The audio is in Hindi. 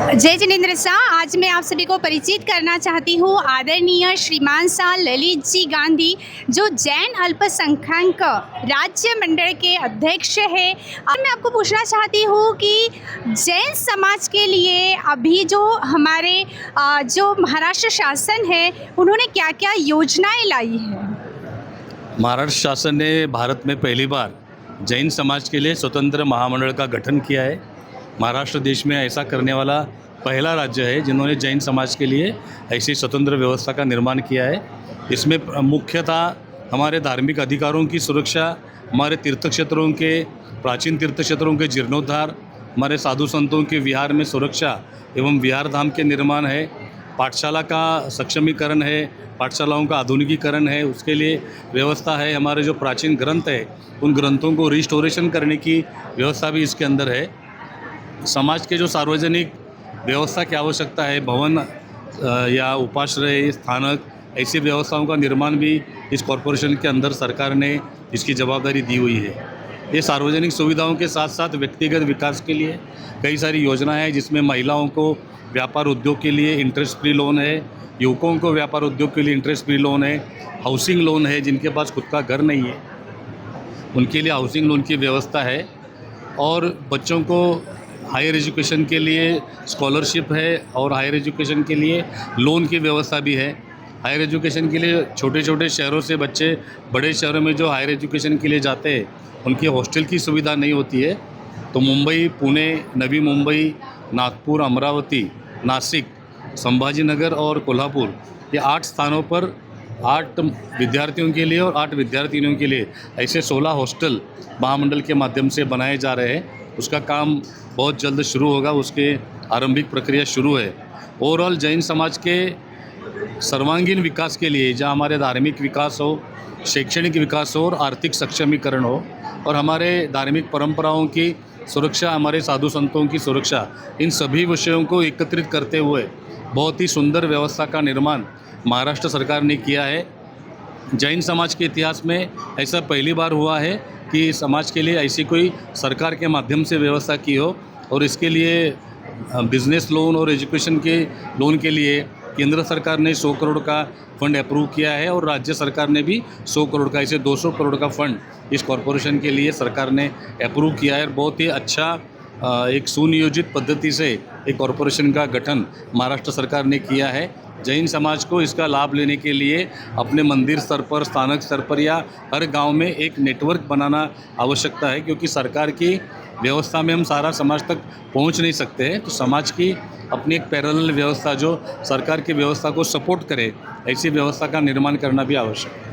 जय जिनेंद्र शाह। आज मैं आप सभी को परिचित करना चाहती हूँ आदरणीय श्रीमान शाह ललित जी गांधी, जो जैन अल्पसंख्यक राज्य मंडल के अध्यक्ष है। और मैं आपको पूछना चाहती हूँ कि जैन समाज के लिए अभी जो हमारे जो महाराष्ट्र शासन है, उन्होंने क्या क्या योजनाएं लाई है। महाराष्ट्र शासन ने भारत में पहली बार जैन समाज के लिए स्वतंत्र महामंडल का गठन किया है। महाराष्ट्र देश में ऐसा करने वाला पहला राज्य है जिन्होंने जैन समाज के लिए ऐसी स्वतंत्र व्यवस्था का निर्माण किया है। इसमें मुख्यतः हमारे धार्मिक अधिकारों की सुरक्षा, हमारे तीर्थ क्षेत्रों के प्राचीन तीर्थ क्षेत्रों के जीर्णोद्धार, हमारे साधु संतों के विहार में सुरक्षा एवं विहार धाम के निर्माण है, पाठशाला का सक्षमीकरण है, पाठशालाओं का आधुनिकीकरण है, उसके लिए व्यवस्था है। हमारे जो प्राचीन ग्रंथ है उन ग्रंथों को रिस्टोरेशन करने की व्यवस्था भी इसके अंदर है। समाज के जो सार्वजनिक व्यवस्था की आवश्यकता है, भवन या उपाश्रय स्थानक, ऐसी व्यवस्थाओं का निर्माण भी इस कॉरपोरेशन के अंदर सरकार ने इसकी जवाबदारी दी हुई है। ये सार्वजनिक सुविधाओं के साथ साथ व्यक्तिगत विकास के लिए कई सारी योजनाएं हैं, जिसमें महिलाओं को व्यापार उद्योग के लिए इंटरेस्ट फ्री लोन है, युवकों को व्यापार उद्योग के लिए इंटरेस्ट फ्री लोन है, हाउसिंग लोन है, जिनके पास खुद का घर नहीं है उनके लिए हाउसिंग लोन की व्यवस्था है, और बच्चों को हायर एजुकेशन के लिए स्कॉलरशिप है और हायर एजुकेशन के लिए लोन की व्यवस्था भी है। हायर एजुकेशन के लिए छोटे छोटे शहरों से बच्चे बड़े शहरों में जो हायर एजुकेशन के लिए जाते हैं उनकी हॉस्टल की सुविधा नहीं होती है, तो मुंबई, पुणे, नवी मुंबई, नागपुर, अमरावती, नासिक, संभाजीनगर और कोल्हापुर, ये 8 स्थानों पर 8 विद्यार्थियों के लिए और 8 विद्यार्थिनियों के लिए ऐसे 16 हॉस्टल महामंडल के माध्यम से बनाए जा रहे हैं। उसका काम बहुत जल्द शुरू होगा, उसके आरंभिक प्रक्रिया शुरू है। ओवरऑल जैन समाज के सर्वांगीण विकास के लिए, जहाँ हमारे धार्मिक विकास हो, शैक्षणिक विकास हो और आर्थिक सक्षमीकरण हो, और हमारे धार्मिक परंपराओं की सुरक्षा, हमारे साधु संतों की सुरक्षा, इन सभी विषयों को एकत्रित करते हुए बहुत ही सुंदर व्यवस्था का निर्माण महाराष्ट्र सरकार ने किया है। जैन समाज के इतिहास में ऐसा पहली बार हुआ है कि समाज के लिए ऐसी कोई सरकार के माध्यम से व्यवस्था की हो, और इसके लिए बिज़नेस लोन और एजुकेशन के लोन के लिए केंद्र सरकार ने 100 करोड़ का फंड अप्रूव किया है, और राज्य सरकार ने भी 100 करोड़ का, ऐसे 200 करोड़ का फंड इस कॉरपोरेशन के लिए सरकार ने अप्रूव किया है। बहुत ही अच्छा एक सुनियोजित पद्धति से एक कॉरपोरेशन का गठन महाराष्ट्र सरकार ने किया है। जैन समाज को इसका लाभ लेने के लिए अपने मंदिर स्तर पर, स्थानक स्तर पर या हर गांव में एक नेटवर्क बनाना आवश्यकता है, क्योंकि सरकार की व्यवस्था में हम सारा समाज तक पहुंच नहीं सकते हैं। तो समाज की अपनी एक पैरेलल व्यवस्था जो सरकार की व्यवस्था को सपोर्ट करे, ऐसी व्यवस्था का निर्माण करना भी आवश्यक है।